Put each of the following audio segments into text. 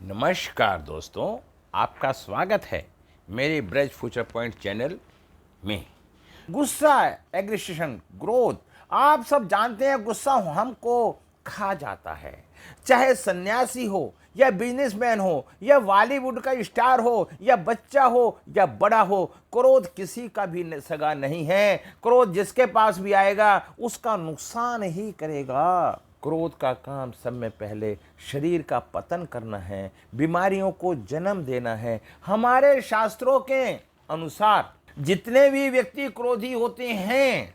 नमस्कार दोस्तों, आपका स्वागत है मेरे ब्रज फ्यूचर पॉइंट चैनल में। गुस्सा, एग्रेशन, क्रोध, आप सब जानते हैं गुस्सा हमको खा जाता है। चाहे सन्यासी हो या बिजनेसमैन हो या बॉलीवुड का स्टार हो या बच्चा हो या बड़ा हो, क्रोध किसी का भी सगा नहीं है। क्रोध जिसके पास भी आएगा उसका नुकसान ही करेगा। क्रोध का काम सब में पहले शरीर का पतन करना है, बीमारियों को जन्म देना है। हमारे शास्त्रों के अनुसार जितने भी व्यक्ति क्रोधी होते हैं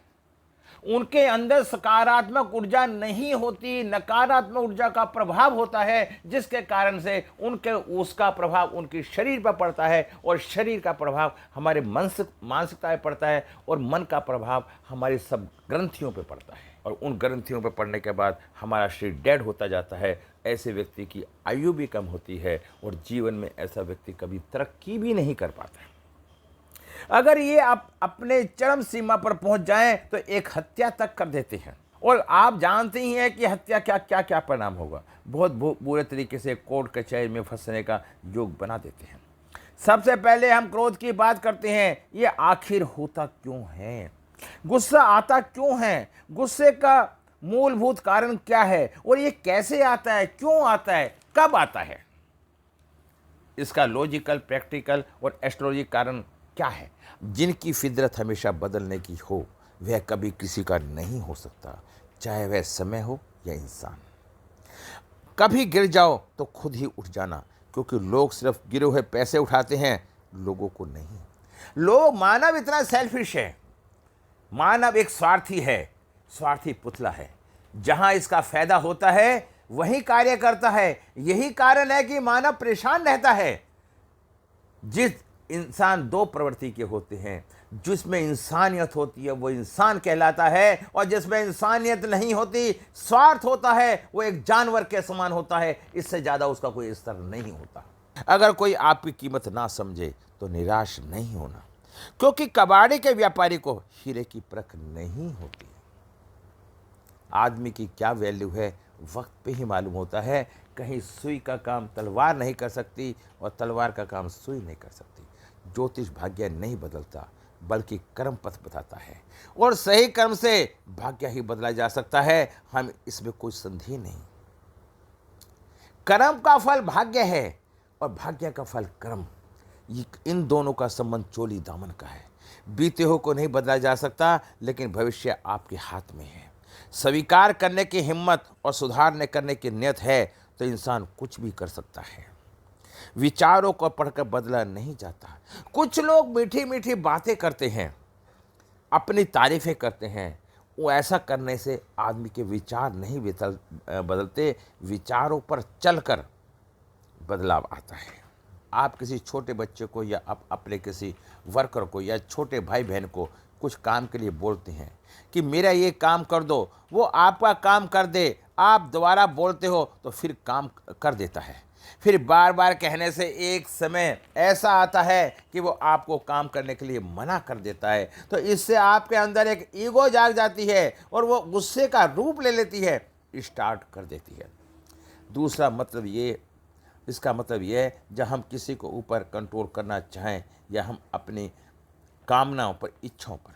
उनके अंदर सकारात्मक ऊर्जा नहीं होती, नकारात्मक ऊर्जा का प्रभाव होता है, जिसके कारण से उसका प्रभाव उनके शरीर पर पड़ता है और शरीर का प्रभाव हमारे मानसिकता पर पड़ता है और मन का प्रभाव हमारी सब ग्रंथियों पर पड़ता है और उन ग्रंथियों पर पड़ने के बाद हमारा शरीर डेड होता जाता है। ऐसे व्यक्ति की आयु भी कम होती है और जीवन में ऐसा व्यक्ति कभी तरक्की भी नहीं कर पाता है। अगर ये आप अपने चरम सीमा पर पहुंच जाएं तो एक हत्या तक कर देते हैं और आप जानते ही हैं कि हत्या क्या क्या परिणाम होगा। बहुत बुरे तरीके से कोर्ट कचहरी में फंसने का योग बना देते हैं। सबसे पहले हम क्रोध की बात करते हैं, ये आखिर होता क्यों है, गुस्सा आता क्यों है, गुस्से का मूलभूत कारण क्या है और ये कैसे आता है, क्यों आता है, कब आता है। इसका लॉजिकल, प्रैक्टिकल और एस्ट्रोलॉजिक कारण क्या है। जिनकी फितरत हमेशा बदलने की हो वह कभी किसी का नहीं हो सकता, चाहे वह समय हो या इंसान। कभी गिर जाओ तो खुद ही उठ जाना, क्योंकि लोग सिर्फ गिरे हुए पैसे उठाते हैं, लोगों को नहीं। मानव इतना सेल्फिश है, मानव एक स्वार्थी है, स्वार्थी पुतला है। जहां इसका फायदा होता है वही कार्य करता है। यही कारण है कि मानव परेशान रहता है। जिस इंसान दो प्रवृत्ति के होते हैं, जिसमें इंसानियत होती है वो इंसान कहलाता है और जिसमें इंसानियत नहीं होती, स्वार्थ होता है, वो एक जानवर के समान होता है। इससे ज्यादा उसका कोई स्तर नहीं होता। अगर कोई आपकी कीमत ना समझे तो निराश नहीं होना, क्योंकि कबाड़ी के व्यापारी को हीरे की परख नहीं होती। आदमी की क्या वैल्यू है वक्त पे ही मालूम होता है। कहीं सुई का काम तलवार नहीं कर सकती और तलवार का काम सुई नहीं कर सकती। ज्योतिष भाग्य नहीं बदलता, बल्कि कर्म पथ बताता है और सही कर्म से भाग्य ही बदला जा सकता है। हम इसमें कोई संदेह नहीं। कर्म का फल भाग्य है और भाग्य का फल कर्म। इन दोनों का संबंध चोली दामन का है। बीते हो को नहीं बदला जा सकता, लेकिन भविष्य आपके हाथ में है। स्वीकार करने की हिम्मत और सुधारने करने की नियत है तो इंसान कुछ भी कर सकता है। विचारों को पढ़कर बदला नहीं जाता। कुछ लोग मीठी मीठी बातें करते हैं, अपनी तारीफें करते हैं, वो ऐसा करने से आदमी के विचार नहीं बदलते, विचारों पर चलकर बदलाव आता है। आप किसी छोटे बच्चे को या अपने किसी वर्कर को या छोटे भाई बहन को कुछ काम के लिए बोलते हैं कि मेरा ये काम कर दो, वो आपका काम कर दे। आप दोबारा बोलते हो तो फिर काम कर देता है। फिर बार बार कहने से एक समय ऐसा आता है कि वो आपको काम करने के लिए मना कर देता है। तो इससे आपके अंदर एक ईगो जाग जाती है और वो गुस्से का रूप ले लेती है, स्टार्ट कर देती है। दूसरा मतलब ये, इसका मतलब ये है जब हम किसी को ऊपर कंट्रोल करना चाहें या हम अपनी कामनाओं पर, इच्छाओं पर,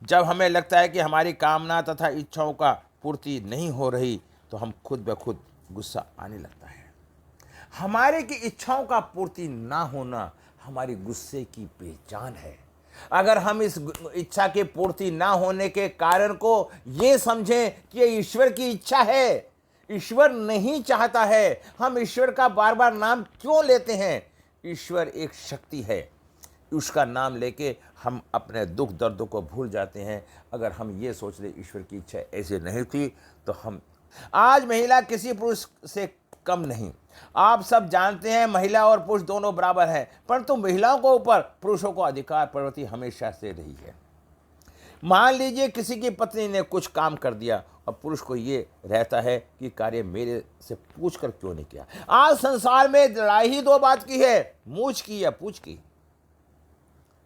जब हमें लगता है कि हमारी कामना तथा इच्छाओं का पूर्ति नहीं हो रही तो हम खुद ब खुद गुस्सा आने लगता है। हमारे की इच्छाओं का पूर्ति ना होना हमारी गुस्से की पहचान है। अगर हम इस इच्छा की पूर्ति ना होने के कारण को ये समझें कि ये ईश्वर की इच्छा है, ईश्वर नहीं चाहता है, हम ईश्वर का बार बार नाम क्यों लेते हैं। ईश्वर एक शक्ति है, उसका नाम लेके हम अपने दुख दर्दों को भूल जाते हैं। अगर हम ये सोच ले ईश्वर की इच्छा ऐसे नहीं थी तो हम आज महिला किसी पुरुष से कम नहीं। आप सब जानते हैं महिला और पुरुष दोनों बराबर हैं, परंतु महिलाओं को ऊपर पुरुषों को अधिकार प्रवृत्ति हमेशा से रही है। मान लीजिए किसी की पत्नी ने कुछ काम कर दिया और पुरुष को ये रहता है कि कार्य मेरे से पूछ कर क्यों नहीं किया। आज संसार में लड़ाई ही दो बात की है, मूछ की या पूछ की।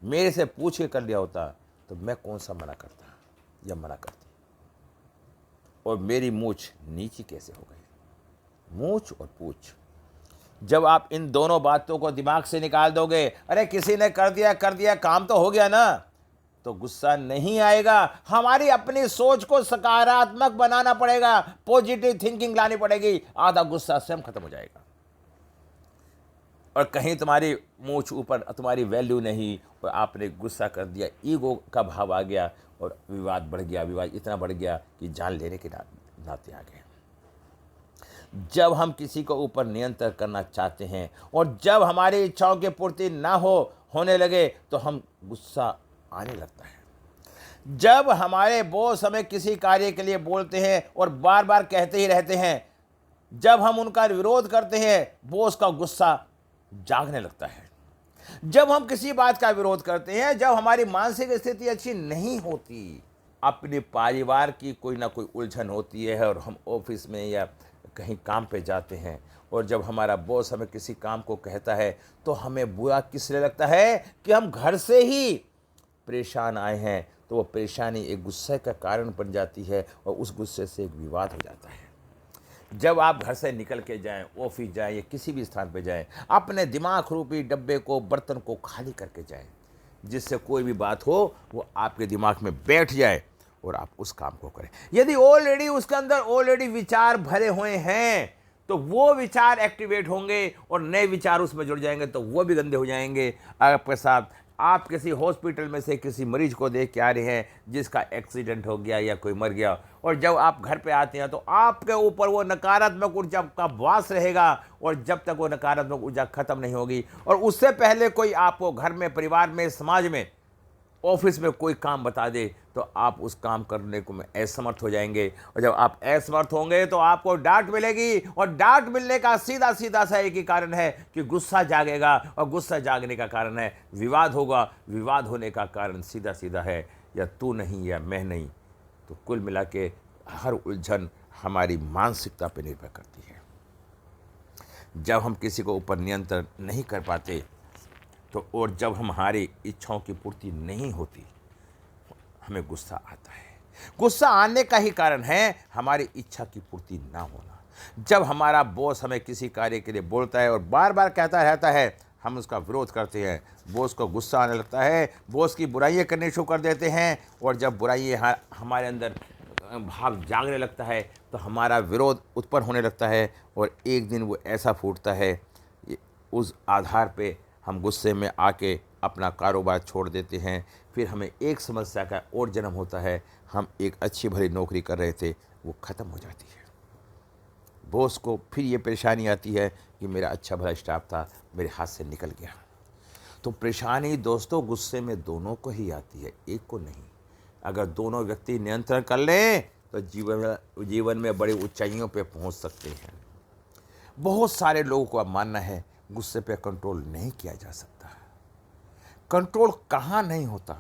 मेरे से पूछ के कर लिया होता तो मैं कौन सा मना करता या मना करती, और मेरी मूछ नीची कैसे हो गई। मूछ और पूछ जब आप इन दोनों बातों को दिमाग से निकाल दोगे, अरे किसी ने कर दिया काम तो हो गया ना, तो गुस्सा नहीं आएगा। हमारी अपनी सोच को सकारात्मक बनाना पड़ेगा, पॉजिटिव थिंकिंग लानी पड़ेगी, आधा गुस्सा स्वयं खत्म हो जाएगा। और कहीं तुम्हारी मूंछ ऊपर, तुम्हारी वैल्यू नहीं और आपने गुस्सा कर दिया, ईगो का भाव आ गया और विवाद बढ़ गया, विवाद इतना बढ़ गया कि जान लेने के नाते आ गए। जब हम किसी को ऊपर नियंत्रण करना चाहते हैं और जब हमारी इच्छाओं की पूर्ति ना होने लगे तो हम गुस्सा आने लगता है। जब हमारे बॉस हमें किसी कार्य के लिए बोलते हैं और बार बार कहते ही रहते हैं, जब हम उनका विरोध करते हैं, बॉस का गुस्सा जागने लगता है। जब हम किसी बात का विरोध करते हैं, जब हमारी मानसिक स्थिति अच्छी नहीं होती, अपने परिवार की कोई ना कोई उलझन होती है और हम ऑफिस में या कहीं काम पे जाते हैं और जब हमारा बॉस हमें किसी काम को कहता है तो हमें बुरा किस लिए लगता है कि हम घर से ही परेशान आए हैं, तो वो परेशानी एक गुस्से का कारण बन जाती है और उस गुस्से से एक विवाद हो जाता है। जब आप घर से निकल के जाएं, ऑफिस जाएं या किसी भी स्थान पे जाएं, अपने दिमाग रूपी डब्बे को, बर्तन को खाली करके जाएं, जिससे कोई भी बात हो वो आपके दिमाग में बैठ जाए और आप उस काम को करें। यदि ऑलरेडी उसके अंदर ऑलरेडी विचार भरे हुए हैं तो वो विचार एक्टिवेट होंगे और नए विचार उसमें जुड़ जाएंगे तो वो भी गंदे हो जाएंगे। आपके साथ आप किसी हॉस्पिटल में से किसी मरीज को देख के आ रहे हैं जिसका एक्सीडेंट हो गया या कोई मर गया, और जब आप घर पे आते हैं तो आपके ऊपर वो नकारात्मक ऊर्जा का वास रहेगा और जब तक वो नकारात्मक ऊर्जा खत्म नहीं होगी और उससे पहले कोई आपको घर में, परिवार में, समाज में, ऑफिस में कोई काम बता दे तो आप उस काम करने को में असमर्थ हो जाएंगे। और जब आप असमर्थ होंगे तो आपको डांट मिलेगी और डांट मिलने का सीधा सीधा सा एक ही कारण है कि गुस्सा जागेगा और गुस्सा जागने का कारण है विवाद होगा। विवाद होने का कारण सीधा सीधा है या तू नहीं या मैं नहीं। तो कुल मिला के हर उलझन हमारी मानसिकता पर निर्भर करती है। जब हम किसी को ऊपर नियंत्रण नहीं कर पाते तो और जब हमारी इच्छाओं की पूर्ति नहीं होती हमें गुस्सा आता है। गुस्सा आने का ही कारण है हमारी इच्छा की पूर्ति ना होना। जब हमारा बॉस हमें किसी कार्य के लिए बोलता है और बार बार कहता रहता है, हम उसका विरोध करते हैं, बॉस को गुस्सा आने लगता है, बॉस की बुराइयां करनी शुरू कर देते हैं और जब बुराइयां हमारे अंदर भाव जागने लगता है तो हमारा विरोध उत्पन्न होने लगता है और एक दिन वो ऐसा फूटता है, उस आधार पे हम गुस्से में आके अपना कारोबार छोड़ देते हैं। फिर हमें एक समस्या का और जन्म होता है, हम एक अच्छी भली नौकरी कर रहे थे वो ख़त्म हो जाती है। बॉस को फिर ये परेशानी आती है कि मेरा अच्छा भला स्टाफ था, मेरे हाथ से निकल गया। तो परेशानी दोस्तों गुस्से में दोनों को ही आती है, एक को नहीं। अगर दोनों व्यक्ति नियंत्रण कर लें तो जीवन में बड़ी ऊंचाइयों पे पहुंच सकते हैं। बहुत सारे लोगों को अब मानना है गुस्से पे कंट्रोल नहीं किया जा सकता। कंट्रोल कहाँ नहीं होता?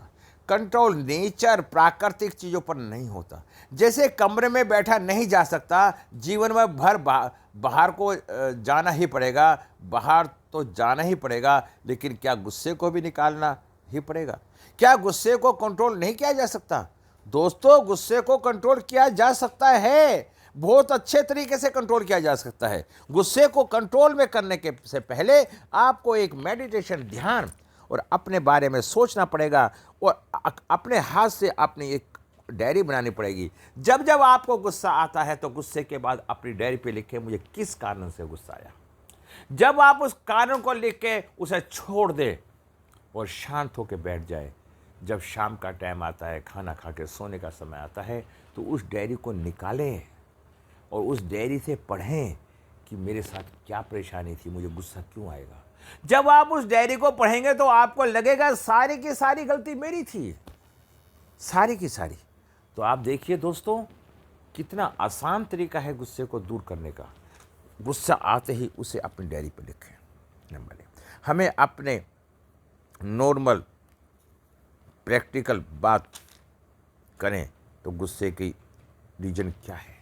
कंट्रोल नेचर, प्राकृतिक चीज़ों पर नहीं होता। जैसे कमरे में बैठा नहीं जा सकता, जीवन में बाहर को जाना ही पड़ेगा, बाहर तो जाना ही पड़ेगा, लेकिन क्या गुस्से को भी निकालना ही पड़ेगा? क्या गुस्से को कंट्रोल नहीं किया जा सकता? दोस्तों, गुस्से को कंट्रोल किया जा सकता है, बहुत अच्छे तरीके से कंट्रोल किया जा सकता है। गुस्से को कंट्रोल में करने के से पहले आपको एक मेडिटेशन, ध्यान और अपने बारे में सोचना पड़ेगा और अपने हाथ से अपनी एक डायरी बनानी पड़ेगी। जब जब आपको गुस्सा आता है तो गुस्से के बाद अपनी डायरी पे लिखें मुझे किस कारण से गुस्सा आया। जब आप उस कारण को लिख के उसे छोड़ दें और शांत होकर बैठ जाए, जब शाम का टाइम आता है, खाना खा के सोने का समय आता है, तो उस डायरी को निकालें और उस डायरी से पढ़ें कि मेरे साथ क्या परेशानी थी, मुझे गुस्सा क्यों आएगा। जब आप उस डायरी को पढ़ेंगे तो आपको लगेगा सारी की सारी गलती मेरी थी, सारी की सारी। तो आप देखिए दोस्तों, कितना आसान तरीका है गुस्से को दूर करने का। गुस्सा आते ही उसे अपनी डायरी पर लिखें। नंबर 1, हमें अपने नॉर्मल प्रैक्टिकल बात करें तो गुस्से की रीजन क्या है।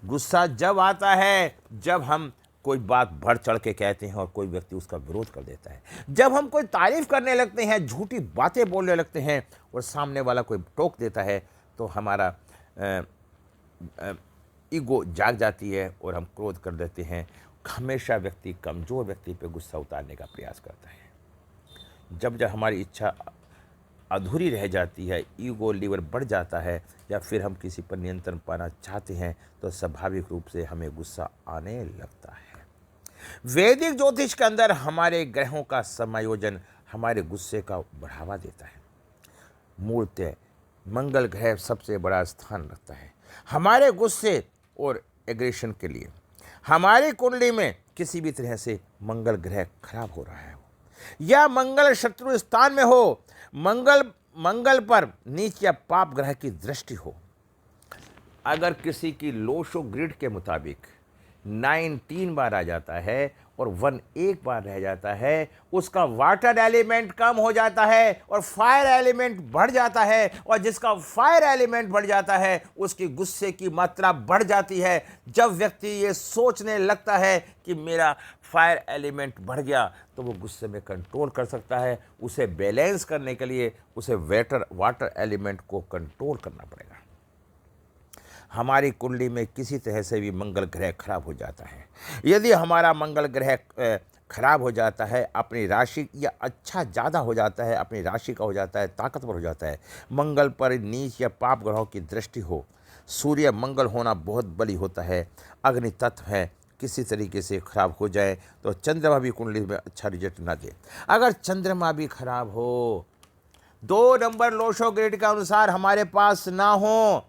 गुस्सा जब आता है जब हम कोई बात बढ़ चढ़ के कहते हैं और कोई व्यक्ति उसका विरोध कर देता है, जब हम कोई तारीफ करने लगते हैं, झूठी बातें बोलने लगते हैं और सामने वाला कोई टोक देता है, तो हमारा ईगो जाग जाती है और हम क्रोध कर देते हैं। हमेशा व्यक्ति कमज़ोर व्यक्ति पे गुस्सा उतारने का प्रयास करता है। जब जब हमारी इच्छा अधूरी रह जाती है, ईगो लेवल बढ़ जाता है, या फिर हम किसी पर नियंत्रण पाना चाहते हैं, तो स्वाभाविक रूप से हमें गुस्सा आने लगता है। वैदिक ज्योतिष के अंदर हमारे ग्रहों का समायोजन हमारे गुस्से का बढ़ावा देता है। मूलतः मंगल ग्रह सबसे बड़ा स्थान रखता है हमारे गुस्से और एग्रेशन के लिए। हमारी कुंडली में किसी भी तरह से मंगल ग्रह खराब हो रहा है या मंगल शत्रु स्थान में हो, मंगल पर नीच या पाप ग्रह की दृष्टि हो, अगर किसी की लोशो ग्रिड के मुताबिक 9 3 बार आ जाता है और 1 1 बार रह जाता है, उसका वाटर एलिमेंट कम हो जाता है और फायर एलिमेंट बढ़ जाता है, और जिसका फायर एलिमेंट बढ़ जाता है उसकी गुस्से की मात्रा बढ़ जाती है। जब व्यक्ति ये सोचने लगता है कि मेरा फायर एलिमेंट बढ़ गया, तो वो गुस्से में कंट्रोल कर सकता है। उसे बैलेंस करने के लिए उसे वाटर एलिमेंट को कंट्रोल करना पड़ेगा। हमारी कुंडली में किसी तरह से भी मंगल ग्रह खराब हो जाता है, यदि हमारा मंगल ग्रह खराब हो जाता है, अपनी राशि या अच्छा ज़्यादा हो जाता है, अपनी राशि का हो जाता है, ताकतवर हो जाता है, मंगल पर नीच या पाप ग्रहों की दृष्टि हो, सूर्य मंगल होना बहुत बली होता है, अग्नि तत्व है, किसी तरीके से खराब हो जाए तो चंद्रमा भी कुंडली में अच्छा रिजल्ट ना दे। अगर चंद्रमा भी खराब हो, 2 नंबर लोशो ग्रेड के अनुसार हमारे पास ना हो,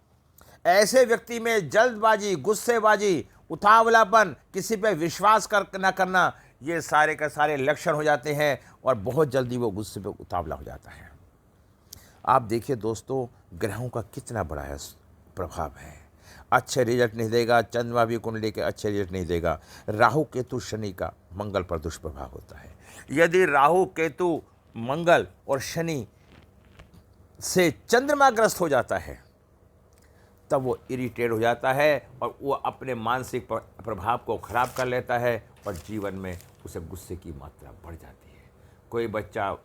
ऐसे व्यक्ति में जल्दबाजी, गुस्सेबाजी, उतावलापन, किसी पे विश्वास न करना, ये सारे के सारे लक्षण हो जाते हैं और बहुत जल्दी वो गुस्से पे उतावला हो जाता है। आप देखिए दोस्तों, ग्रहों का कितना बड़ा प्रभाव है। अच्छे रिजल्ट नहीं देगा, चंद्रमा भी कुंडली के अच्छे रिजल्ट नहीं देगा। राहु केतु शनि का मंगल पर दुष्प्रभाव होता है। यदि राहु केतु मंगल और शनि से चंद्रमा ग्रस्त हो जाता है, तब वो इरिटेट हो जाता है और वो अपने मानसिक प्रभाव को खराब कर लेता है और जीवन में उसे गुस्से की मात्रा बढ़ जाती है। कोई बच्चा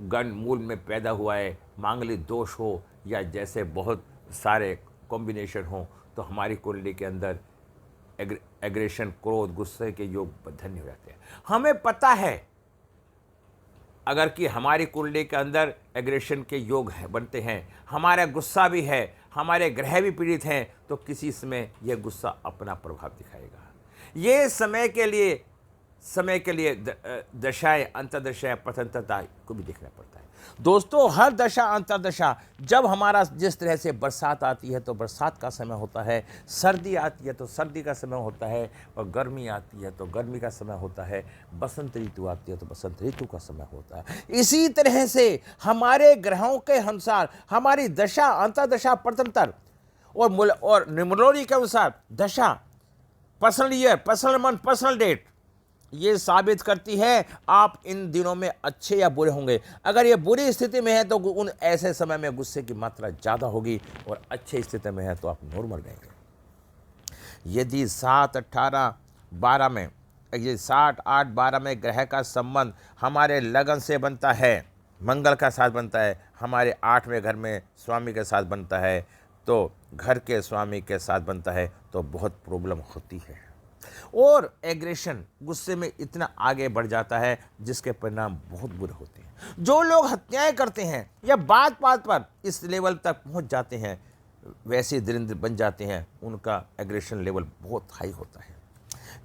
गण मूल में पैदा हुआ है, मांगलिक दोष हो या जैसे बहुत सारे कॉम्बिनेशन हो, तो हमारी कुंडली के अंदर एग्रेशन, क्रोध, गुस्से के योग धन्य हो जाते हैं। हमें पता है अगर कि हमारी कुंडली के अंदर एग्रेशन के योग बनते हैं, हमारा गुस्सा भी है, हमारे ग्रह भी पीड़ित हैं, तो किसी समय यह गुस्सा अपना प्रभाव दिखाएगा। ये समय के लिए दशाएं, अंतर्दशाएं, पतंत्रता को भी देखना पड़ता है। दोस्तों, हर दशा अंतर्दशा, जब हमारा जिस तरह से बरसात आती है तो बरसात का समय होता है, सर्दी आती है तो सर्दी का समय होता है, और गर्मी आती है तो गर्मी का समय होता है, बसंत ऋतु आती है तो बसंत ऋतु का समय होता है। इसी तरह से हमारे ग्रहों के अनुसार हमारी दशा, अंतर्दशा, पतंत्र और न्यूमरोलॉजी के अनुसार दशा, personal year, personal month, personal date, ये साबित करती है आप इन दिनों में अच्छे या बुरे होंगे। अगर ये बुरी स्थिति में है तो उन ऐसे समय में गुस्से की मात्रा ज़्यादा होगी, और अच्छी स्थिति में है तो आप नॉर्मल रहेंगे। यदि 7, 18, 12 में, ये 7, 8, 12 में ग्रह का संबंध हमारे लगन से बनता है, मंगल का साथ बनता है, हमारे 8वें घर में स्वामी के साथ बनता है, तो घर के स्वामी के साथ बनता है, तो बहुत प्रॉब्लम होती है। और एग्रेशन, गुस्से में इतना आगे बढ़ जाता है जिसके परिणाम बहुत बुरे होते हैं। जो लोग हत्याएं करते हैं या बात बात पर इस लेवल तक पहुंच जाते हैं, वैसे दरिंद्र बन जाते हैं, उनका एग्रेशन लेवल बहुत हाई होता है।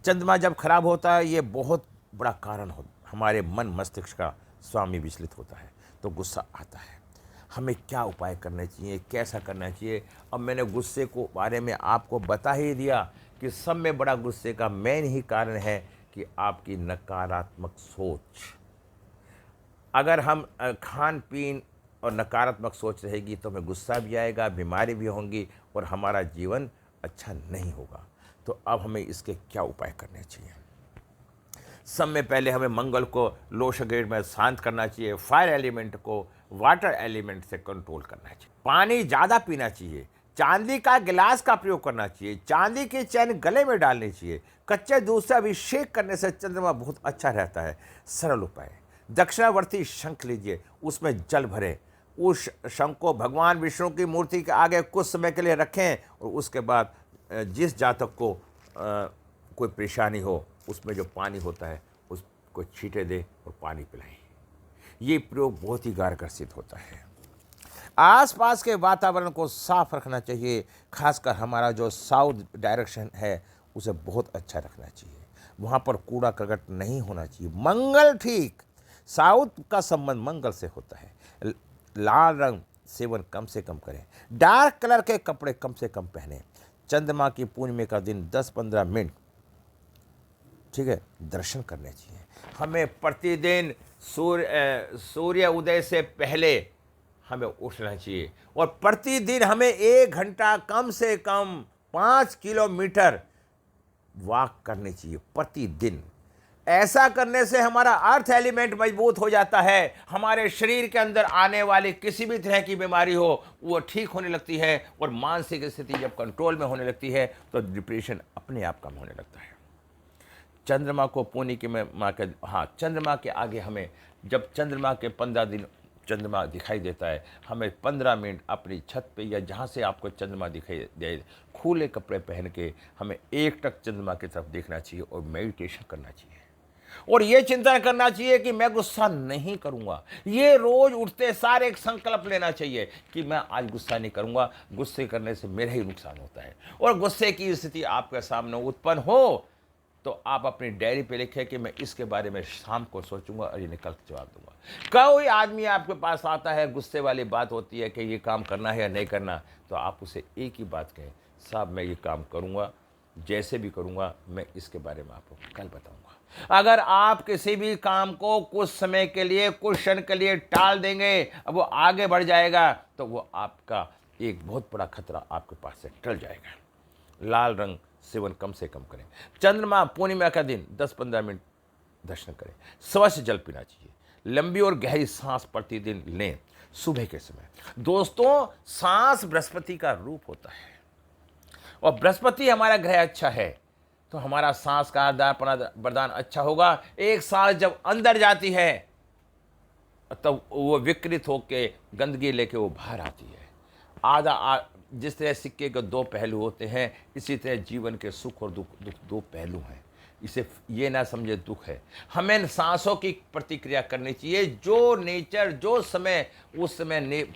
चंद्रमा जब खराब होता है, ये बहुत बड़ा कारण हो, हमारे मन मस्तिष्क का स्वामी विचलित होता है, तो गुस्सा आता है। हमें क्या उपाय करने चाहिए, कैसा करना चाहिए? अब मैंने गुस्से को बारे में आपको बता ही दिया कि सब में बड़ा गुस्से का मेन ही कारण है कि आपकी नकारात्मक सोच। अगर हम खान पीन और नकारात्मक सोच रहेगी तो हमें गुस्सा भी आएगा, बीमारी भी होंगी और हमारा जीवन अच्छा नहीं होगा। तो अब हमें इसके क्या उपाय करने चाहिए? सब में पहले हमें मंगल को लोश ग्रेड में शांत करना चाहिए, फायर एलिमेंट को वाटर एलिमेंट से कंट्रोल करना चाहिए, पानी ज़्यादा पीना चाहिए, चांदी का गिलास का प्रयोग करना चाहिए, चांदी की चैन गले में डालनी चाहिए, कच्चे दूध से अभिषेक करने से चंद्रमा बहुत अच्छा रहता है। सरल उपाय, दक्षिणावर्ती शंख लीजिए, उसमें जल भरें, उस शंख को भगवान विष्णु की मूर्ति के आगे कुछ समय के लिए रखें, और उसके बाद जिस जातक को कोई परेशानी हो उसमें जो पानी होता है उसको छींटे दें और पानी पिलाएं। ये प्रयोग बहुत ही कारगर सिद्ध होता है। आसपास के वातावरण को साफ रखना चाहिए, खासकर हमारा जो साउथ डायरेक्शन है उसे बहुत अच्छा रखना चाहिए। वहाँ पर कूड़ा करकट नहीं होना चाहिए। मंगल ठीक, साउथ का संबंध मंगल से होता है। लाल रंग सेवन कम से कम करें। डार्क कलर के कपड़े कम से कम पहनें। चंद्रमा की पूर्णिमा का दिन 10-15 मिनट, ठीक है, दर्शन करने चाहिए। हमें प्रतिदिन सूर्य उदय से पहले हमें उठना चाहिए और प्रतिदिन हमें 1 घंटा कम से कम 5 किलोमीटर वॉक करनी चाहिए प्रतिदिन। ऐसा करने से हमारा अर्थ एलिमेंट मजबूत हो जाता है। हमारे शरीर के अंदर आने वाली किसी भी तरह की बीमारी हो वो ठीक होने लगती है और मानसिक स्थिति जब कंट्रोल में होने लगती है तो डिप्रेशन अपने आप कम होने लगता है। चंद्रमा को पूर्णिमा के चंद्रमा के आगे हमें, जब चंद्रमा के 15 दिन चंद्रमा दिखाई देता है, हमें 15 मिनट अपनी छत पे या जहाँ से आपको चंद्रमा दिखाई दे, खुले कपड़े पहन के हमें एकटक चंद्रमा की तरफ देखना चाहिए और मेडिटेशन करना चाहिए। और ये चिंता करना चाहिए कि मैं गुस्सा नहीं करूंगा। ये रोज उठते सार एक संकल्प लेना चाहिए कि मैं आज गुस्सा नहीं करूंगा। गुस्से करने से मेरा ही नुकसान होता है। और गुस्से की स्थिति आपके सामने उत्पन्न हो तो आप अपनी डायरी पे लिखें कि मैं इसके बारे में शाम को सोचूंगा और ये निकल के जवाब दूंगा। कोई आदमी आपके पास आता है, गुस्से वाली बात होती है कि ये काम करना है या नहीं करना, तो आप उसे एक ही बात कहें, साहब मैं ये काम करूंगा, जैसे भी करूंगा, मैं इसके बारे में आपको कल बताऊंगा। अगर आप किसी भी काम को कुछ समय के लिए, कुछ क्षण के लिए टाल देंगे, अब वो आगे बढ़ जाएगा तो वो आपका एक बहुत बड़ा खतरा आपके पास से टल जाएगा। लाल रंग सेवन कम से कम करें। चंद्रमा पूर्णिमा का दिन 10-15 मिनट दर्शन करें। स्वच्छ जल पीना चाहिए। लंबी और गहरी सांस प्रतिदिन लें सुबह के समय। दोस्तों, सांस बृहस्पति का रूप होता है और बृहस्पति हमारा ग्रह अच्छा है तो हमारा सांस का आदान प्रदान अच्छा होगा। एक सांस जब अंदर जाती है तब वो विकृत होकर गंदगी लेके वो बाहर आती है। जिस तरह सिक्के के 2 पहलू होते हैं, इसी तरह जीवन के सुख और दुख 2 पहलू हैं। इसे ये ना समझे दुख है। हमें सांसों की प्रतिक्रिया करनी चाहिए। जो नेचर, जो समय उस समय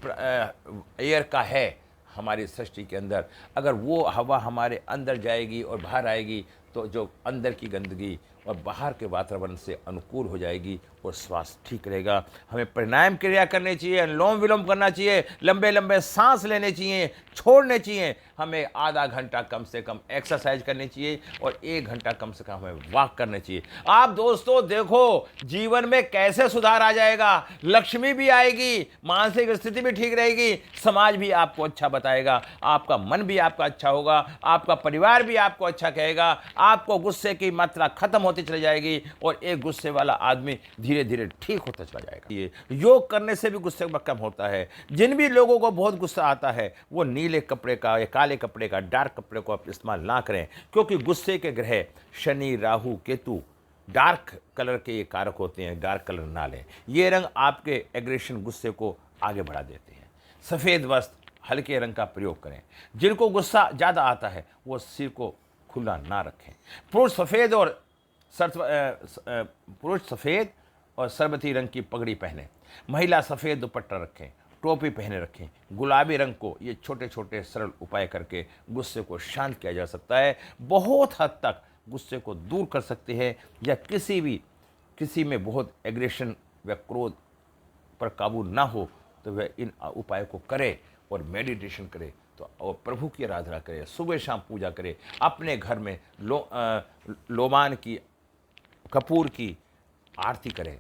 एयर का है हमारी सृष्टि के अंदर, अगर वो हवा हमारे अंदर जाएगी और बाहर आएगी तो जो अंदर की गंदगी और बाहर के वातावरण से अनुकूल हो जाएगी और स्वास्थ्य ठीक रहेगा। हमें प्राणायाम क्रिया करनी चाहिए, अनुलोम विलोम करना चाहिए, लंबे लंबे सांस लेने चाहिए, छोड़ने चाहिए। हमें आधा घंटा कम से कम एक्सरसाइज करनी चाहिए और 1 घंटा कम से कम हमें वॉक करना चाहिए। आप दोस्तों देखो जीवन में कैसे सुधार आ जाएगा। लक्ष्मी भी आएगी, मानसिक स्थिति भी ठीक रहेगी, समाज भी आपको अच्छा बताएगा, आपका मन भी आपका अच्छा होगा, आपका परिवार भी आपको अच्छा कहेगा, आपको गुस्से की मात्रा खत्म होती चली जाएगी और एक गुस्से वाला आदमी धीरे धीरे ठीक होता चला जाएगा। ये योग करने से भी गुस्से कम होता है। जिन भी लोगों को बहुत गुस्सा आता है वो नीले कपड़े का या काले कपड़े का, डार्क कपड़े को आप इस्तेमाल ना करें, क्योंकि गुस्से के ग्रह शनि, राहु, केतु डार्क कलर के ये कारक होते हैं। डार्क कलर ना लें। ये रंग आपके एग्रेशन, गुस्से को आगे बढ़ा देते हैं। सफ़ेद वस्त्र, हल्के रंग का प्रयोग करें। जिनको गुस्सा ज़्यादा आता है वो सिर को खुला ना रखें। पुरुष सफ़ेद और सरबती रंग की पगड़ी पहने। महिला सफ़ेद दुपट्टा रखें, टोपी पहने रखें। गुलाबी रंग को, ये छोटे छोटे सरल उपाय करके गुस्से को शांत किया जा सकता है। बहुत हद तक गुस्से को दूर कर सकते हैं या किसी में बहुत एग्रेशन व क्रोध पर काबू ना हो तो वह इन उपायों को करे और मेडिटेशन करे तो और प्रभु की आराधना करे, सुबह शाम पूजा करे, अपने घर में लोमान की, कपूर की आरती करें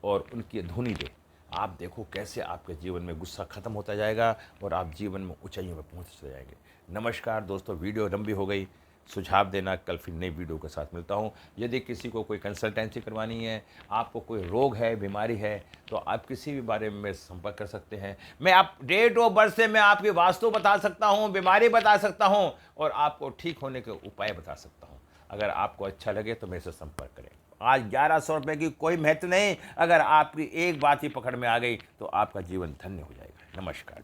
और उनकी धुनी दे। आप देखो कैसे आपके जीवन में गुस्सा खत्म होता जाएगा और आप जीवन में ऊंचाइयों में पहुंचते जाएंगे। नमस्कार दोस्तों, वीडियो लंबी हो गई, सुझाव देना, कल फिर नई वीडियो के साथ मिलता हूं। यदि किसी को कोई कंसल्टेंसी करवानी है, आपको कोई रोग है, बीमारी है, तो आप किसी भी बारे में संपर्क कर सकते हैं। मैं आप डेट ऑफ बर्थ से मैं आपकी वास्तु बता सकता हूं, बीमारी बता सकता हूं और आपको ठीक होने के उपाय बता सकता हूं। अगर आपको अच्छा लगे तो मेरे से संपर्क करें। आज 1100 रुपये की कोई महत्व नहीं, अगर आपकी एक बात ही पकड़ में आ गई तो आपका जीवन धन्य हो जाएगा। नमस्कार।